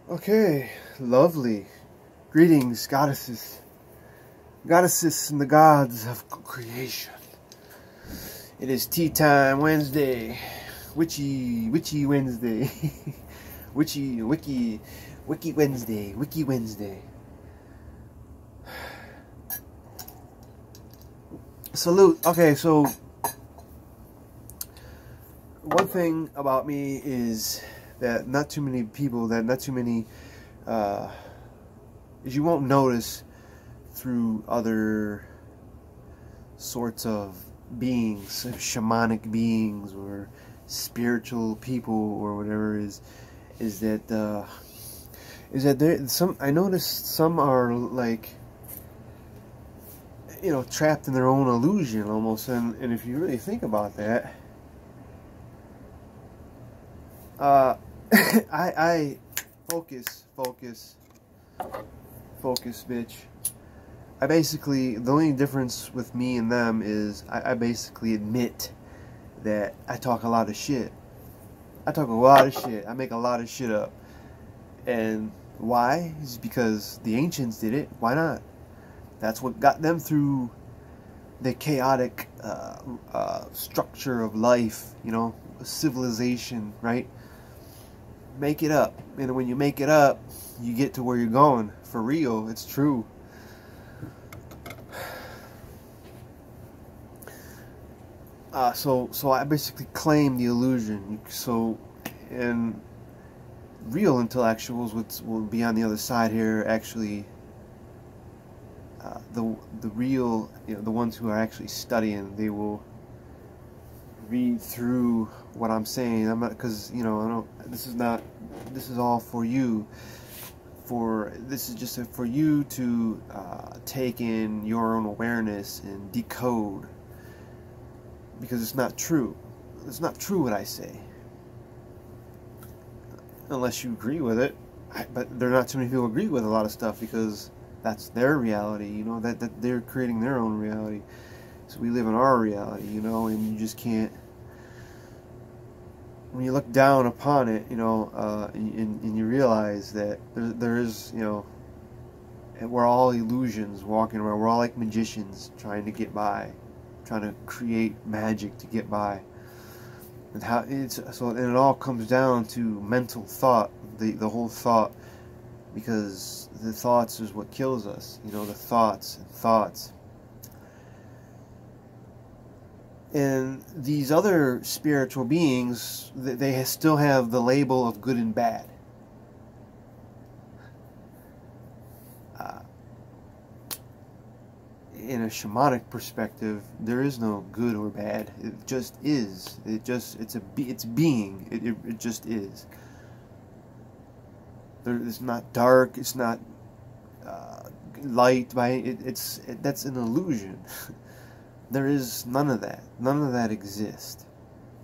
Okay, lovely. Greetings, goddesses. Goddesses and the gods of creation. It is tea time Wednesday. Witchy Wednesday. Wiki Wednesday. Salute. Okay, so one thing about me is that not too many is you won't notice through other sorts of beings, shamanic beings or spiritual people or whatever, is that there some, I noticed some are like, you know, trapped in their own illusion almost, and if you really think about that, I focus, bitch. I basically, the only difference with me and them is I basically admit that I talk a lot of shit. I talk a lot of shit. I make a lot of shit up. And why? Is because the ancients did it. Why not? That's what got them through the chaotic structure of life, you know, civilization, right? Make it up. And when you make it up, you get to where you're going. For real, it's true. So I basically claim the illusion. So, and real intellectuals will be on the other side here. Actually, the real, you know, the ones who are actually studying, they will read through what I'm saying. I'm not, because, you know, I don't. This is all for you. This is just for you to take in your own awareness and decode. Because it's not true. It's not true what I say. Unless you agree with it. But there are not too many people who agree with a lot of stuff because that's their reality, you know, that they're creating their own reality. So we live in our reality, you know, and you just can't, when you look down upon it, you know, and you realize that there is, you know, we're all illusions walking around. We're all like magicians trying to get by, trying to create magic to get by. And how it's so, and it all comes down to mental thought, the whole thought, because the thoughts is what kills us, you know, the thoughts. And these other spiritual beings, they still have the label of good and bad. In a shamanic perspective, there is no good or bad. It just is. It's being. It just is. It's not dark. It's not light. That's an illusion. There is none of that. None of that exists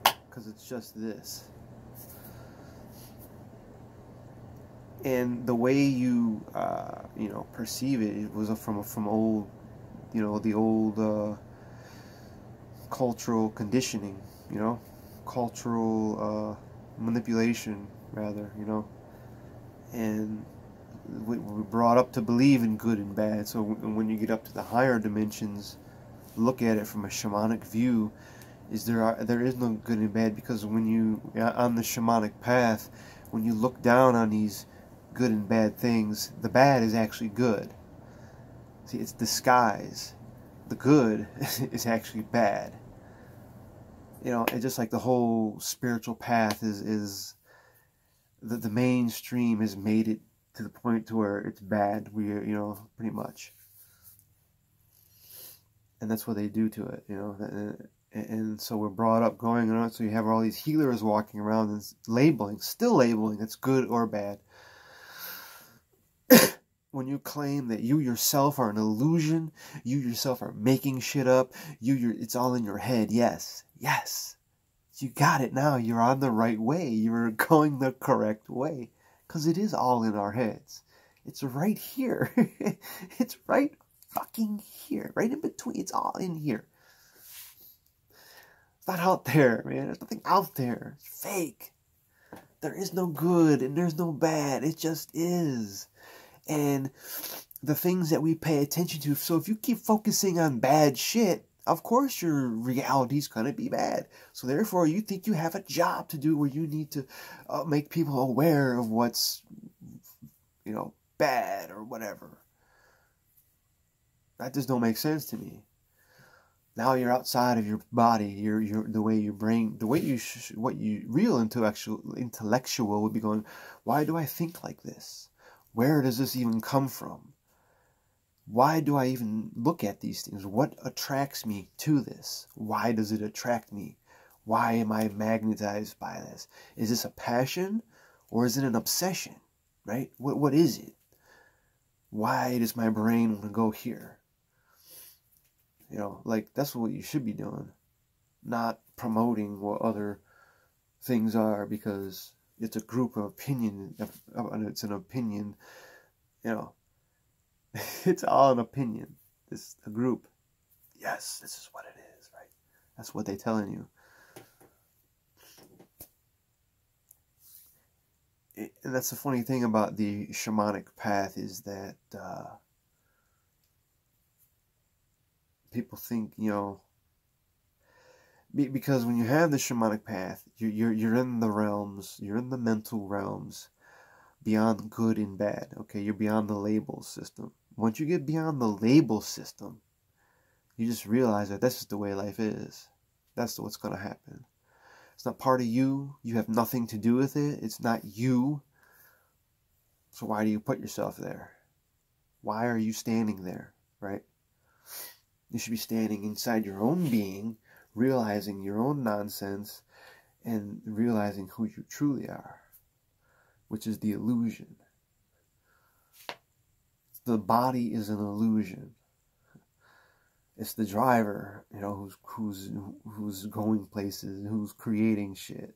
because it's just this. And the way you you know, perceive it was from old, you know, the old cultural conditioning, you know, cultural manipulation, rather, you know, and we're brought up to believe in good and bad. So when you get up to the higher dimensions, look at it from a shamanic view, there is no good and bad, because when you on the shamanic path, when you look down on these good and bad things, the bad is actually good. See, it's disguise. The good is actually bad. You know, it's just like the whole spiritual path is the mainstream has made it to the point to where it's bad. You know, pretty much. And that's what they do to it, you know. And so we're brought up going on. So you have all these healers walking around and still labeling it's good or bad. When you claim that you yourself are an illusion, you yourself are making shit up, it's all in your head. Yes, you got it now. You're on the right way. You're going the correct way, because it is all in our heads. It's right here. It's right fucking here, right in between. It's all in here. It's not out there, man. There's nothing out there. It's fake. There is no good and there's no bad. It just is. And the things that we pay attention to. So if you keep focusing on bad shit, of course your reality's going to be bad. So therefore you think you have a job to do where you need to make people aware of what's, you know, bad or whatever. That just don't make sense to me. Now you're outside of your body. You're the way your brain, the way what you real intellectual would be going. Why do I think like this? Where does this even come from? Why do I even look at these things? What attracts me to this? Why does it attract me? Why am I magnetized by this? Is this a passion or is it an obsession? Right? What is it? Why does my brain want to go here? You know, like, that's what you should be doing. Not promoting what other things are because it's a group of opinion, and it's an opinion, you know. It's all an opinion. It's a group. Yes, this is what it is, right? That's what they're telling you. And that's the funny thing about the shamanic path is that people think, you know, because when you have the shamanic path, you're in the realms, you're in the mental realms, beyond good and bad. Okay, you're beyond the label system. Once you get beyond the label system, you just realize that this is the way life is. That's what's going to happen. It's not part of you. You have nothing to do with it. It's not you. So why do you put yourself there? Why are you standing there, right? You should be standing inside your own being, realizing your own nonsense, and realizing who you truly are, which is the illusion. The body is an illusion. It's the driver, you know, who's going places, who's creating shit.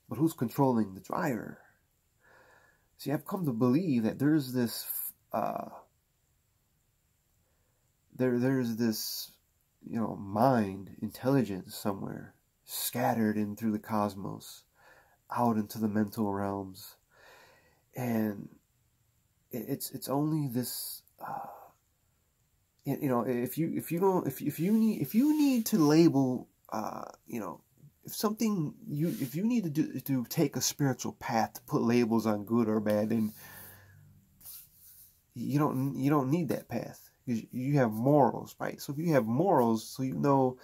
But who's controlling the driver? See, I've come to believe that there's this, there's this, you know, mind, intelligence somewhere, scattered in through the cosmos, out into the mental realms, and it's only this, you know, if you need to label, you know, if you need to take a spiritual path to put labels on good or bad, then you don't need that path. You have morals, right? So if you have morals, so you know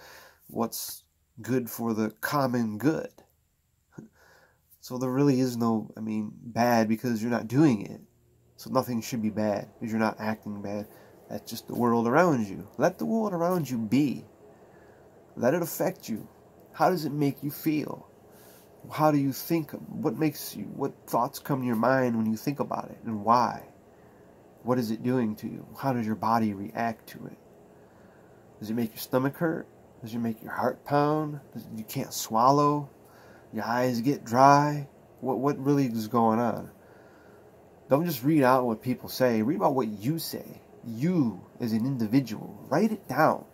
what's good for the common good. So there really is no, I mean, bad because you're not doing it. So nothing should be bad because you're not acting bad. That's just the world around you. Let the world around you be. Let it affect you. How does it make you feel? How do you think? What thoughts come to your mind when you think about it, and why? What is it doing to you? How does your body react to it? Does it make your stomach hurt? Does it make your heart pound? You can't swallow? Your eyes get dry? What really is going on? Don't just read out what people say. Read about what you say. You, as an individual, write it down.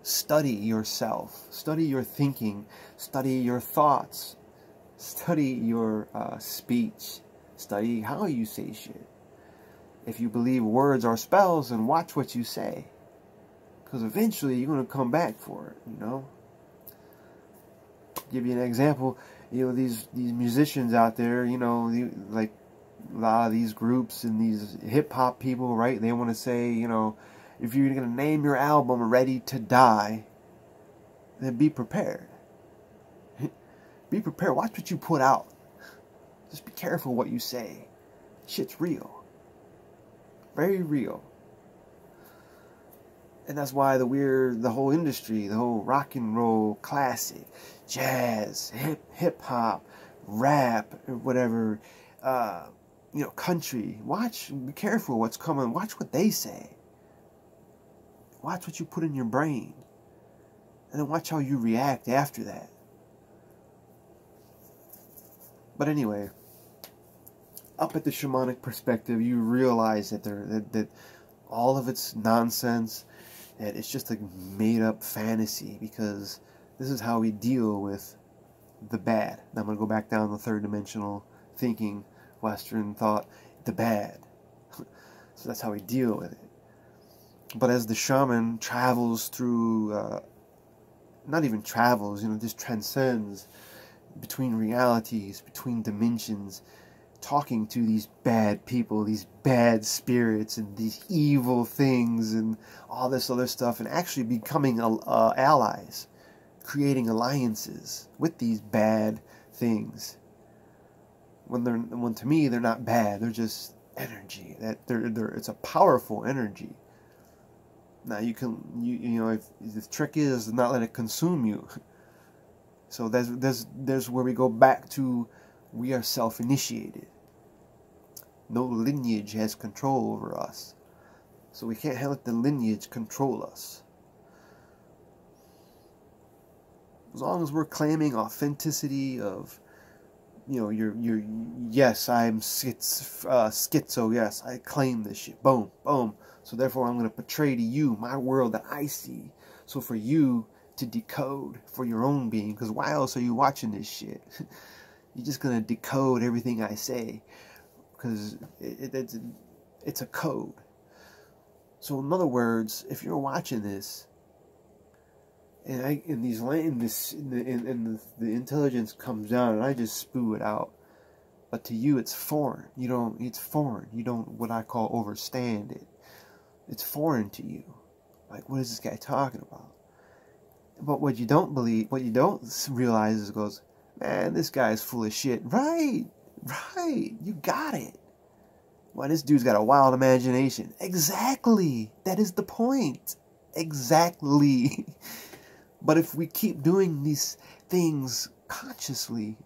Study yourself. Study your thinking. Study your thoughts. Study your speech. Study how you say shit. If you believe words are spells, then watch what you say. Because eventually you're going to come back for it, you know. Give you an example. You know, these musicians out there, you know, like a lot of these groups and these hip-hop people, right? They want to say, you know, if you're going to name your album Ready to Die, then be prepared. Be prepared. Watch what you put out. Just be careful what you say. Shit's real. Very real. And that's why the whole industry, the whole rock and roll, classic, jazz, hip-hop, rap, whatever, you know, country. Be careful what's coming. Watch what they say. Watch what you put in your brain. And then watch how you react after that. But anyway, up at the Shamanic Perspective, you realize that that all of it's nonsense, that it's just a made-up fantasy, because this is how we deal with the bad. Now I'm going to go back down the third dimensional thinking, Western thought, the bad. So that's how we deal with it. But as the shaman travels through, not even travels, just transcends between realities, between dimensions, talking to these bad people, these bad spirits, and these evil things, and all this other stuff, and actually becoming allies, creating alliances with these bad things. When to me they're not bad, they're just energy. It's a powerful energy. Now if the trick is not let it consume you. So there's where we go back to, we are self-initiated. No lineage has control over us. So we can't let the lineage control us. As long as we're claiming authenticity of, yes, I'm schizo, yes, I claim this shit, boom, boom. So therefore I'm going to portray to you my world that I see. So for you to decode for your own being, because why else are you watching this shit? You're just going to decode everything I say, because it's a code. So in other words, if you're watching this, and the intelligence comes down and I just spew it out, but to you it's foreign. It's foreign. You don't, what I call, overstand it. It's foreign to you. Like, what is this guy talking about? But what you don't realize is, goes, man, this guy's full of shit. Right, you got it. Well, this dude's got a wild imagination. Exactly. That is the point. Exactly. But if we keep doing these things consciously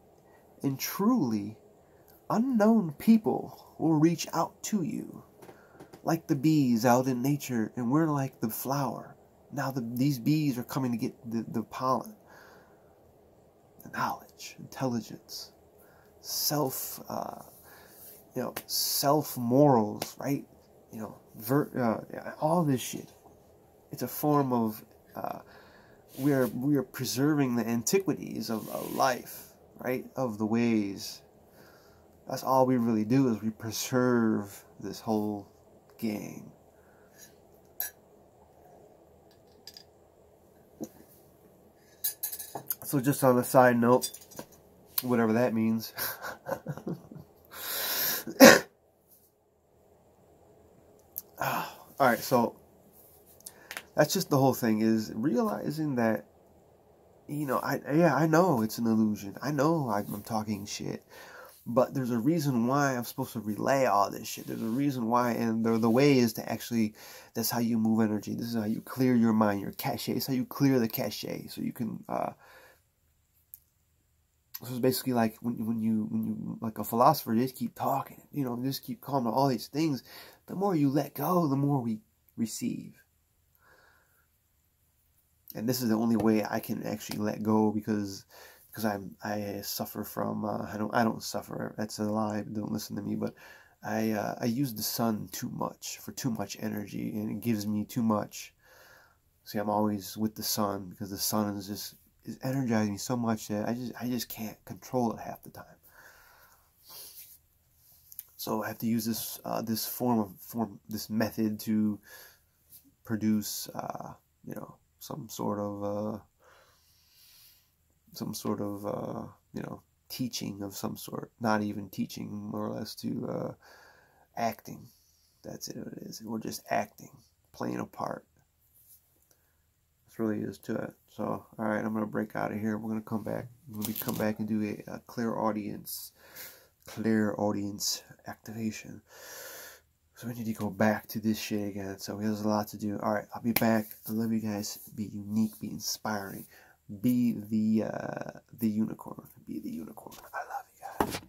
and truly, unknown people will reach out to you. Like the bees out in nature, and we're like the flower. Now these bees are coming to get the pollen. The knowledge, intelligence, self-morals, right? All this shit. It's a form of, we are preserving the antiquities of life, right? Of the ways. That's all we really do, is we preserve this whole game. So just on a side note, whatever that means. Alright, so that's just the whole thing, is realizing that, I know it's an illusion. I know I'm talking shit. But there's a reason why I'm supposed to relay all this shit. There's a reason why, and the way is to actually, that's how you move energy. This is how you clear your mind, your cache. It's how you clear the cache, so you can, so it's basically like when you like a philosopher, just keep talking, just keep calling all these things. The more you let go, the more we receive. And this is the only way I can actually let go, because I suffer from, I don't suffer, that's a lie, don't listen to me, but I use the sun too much, for too much energy, and it gives me too much. See, I'm always with the sun, because the sun is energizing me so much that I just can't control it half the time. So I have to use this this method to produce some sort of teaching of some sort. Not even teaching, more or less to acting. That's it. It is. We're just acting, playing a part. This really is to it. So, all right, I'm gonna break out of here. We're gonna come back. Come back and do a clear audience activation. So we need to go back to this shit again. So there's a lot to do. All right, I'll be back. I love you guys. Be unique. Be inspiring. Be the unicorn. Be the unicorn. I love you guys.